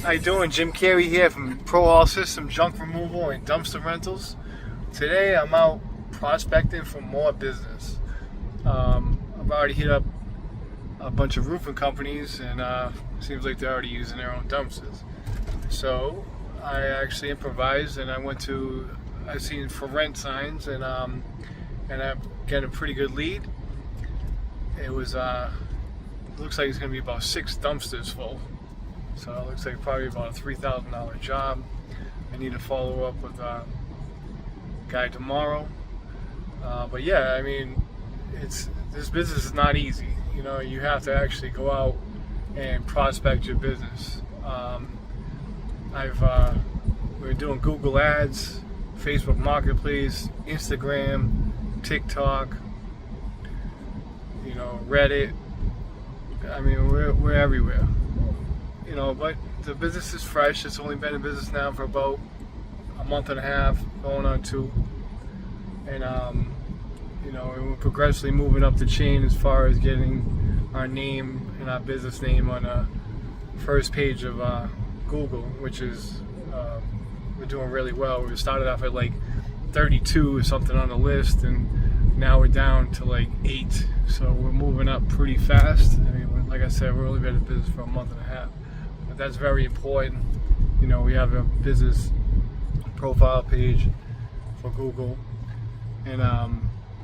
How you doing? Jim Carey here from Pro All System Junk Removal and Dumpster Rentals. Today I'm out prospecting for more business. I've already hit up a bunch of roofing companies, and seems like they're already using their own dumpsters. So I actually improvised, and I've seen for rent signs, and I'm getting a pretty good lead. It looks like it's going to be about 6 dumpsters full. So it looks like probably about a $3,000 job. I need to follow up with a guy tomorrow. But yeah, I mean, this business is not easy. You know, you have to actually go out and prospect your business. We're doing Google Ads, Facebook Marketplace, Instagram, TikTok, Reddit. I mean, we're everywhere. But the business is fresh. It's only been in business now for about a month and a half, going on 2. And we're progressively moving up the chain as far as getting our name and our business name on the first page of Google, which is we're doing really well. We started off at like 32 or something on the list, and now we're down to like 8. So we're moving up pretty fast. I mean, like I said, we've only been in business for a month and a half. But that's very important. We have a business profile page for Google, and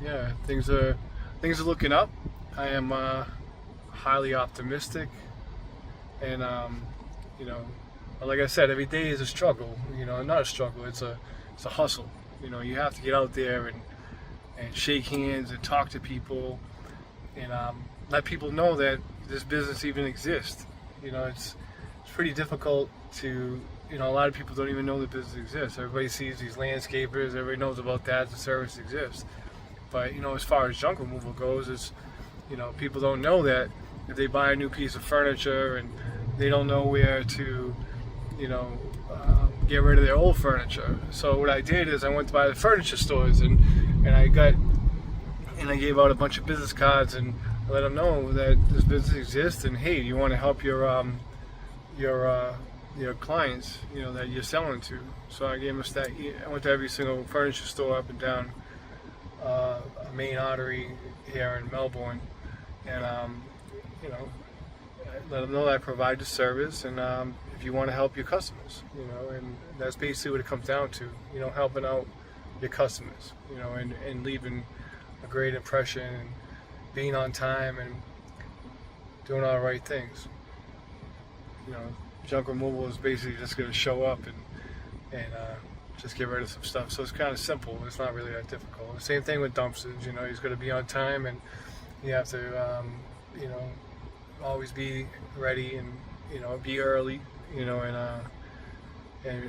yeah, things are looking up. I am highly optimistic, and like I said, every day is a struggle. Not a struggle. It's a hustle. You have to get out there and shake hands and talk to people, and let people know that this business even exists. It's pretty difficult to, a lot of people don't even know the business exists. Everybody sees these landscapers, everybody knows about that, the service exists. But, as far as junk removal goes, it's, people don't know that if they buy a new piece of furniture and they don't know where to, get rid of their old furniture. So what I did is I went to buy the furniture stores, and I gave out a bunch of business cards and let them know that this business exists, and hey, you want to help your clients, that you're selling to. So I gave them a stack. I went to every single furniture store up and down a main artery here in Melbourne, and let them know that I provide the service, and if you want to help your customers, and that's basically what it comes down to, helping out your customers, and leaving a great impression, and being on time, and doing all the right things. Junk removal is basically just going to show up and just get rid of some stuff. So it's kind of simple. It's not really that difficult. The same thing with dumpsters. He's going to be on time, and you have to, always be ready, and be early, and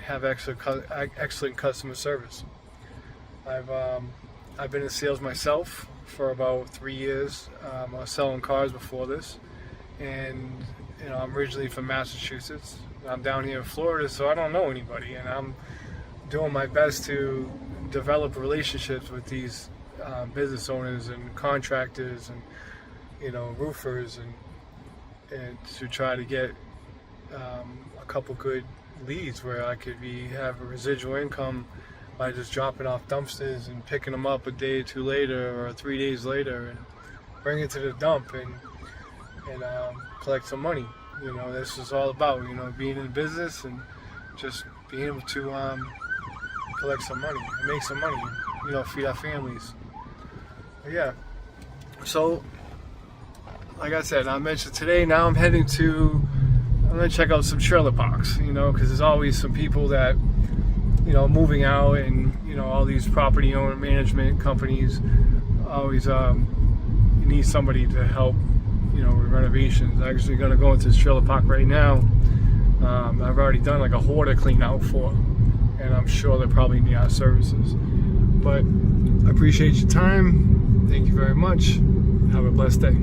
have excellent customer service. I've been in sales myself for about 3 years. I was selling cars before this, and I'm originally from Massachusetts. I'm down here in Florida, so I don't know anybody, and I'm doing my best to develop relationships with these business owners and contractors and roofers, and to try to get a couple good leads where I could have a residual income by just dropping off dumpsters and picking them up a day or 2 later or 3 days later, and bring it to the dump and collect some money. This is all about, being in business and just being able to collect some money and make some money, feed our families. But yeah, so like I said, I mentioned today, now I'm going to check out some trailer parks, because there's always some people that, moving out, and, all these property owner management companies always need somebody to help, with renovations. I'm actually going to go into this trailer park right now. I've already done like a hoarder clean out for, and I'm sure they're probably need our services. But I appreciate your time. Thank you very much. Have a blessed day.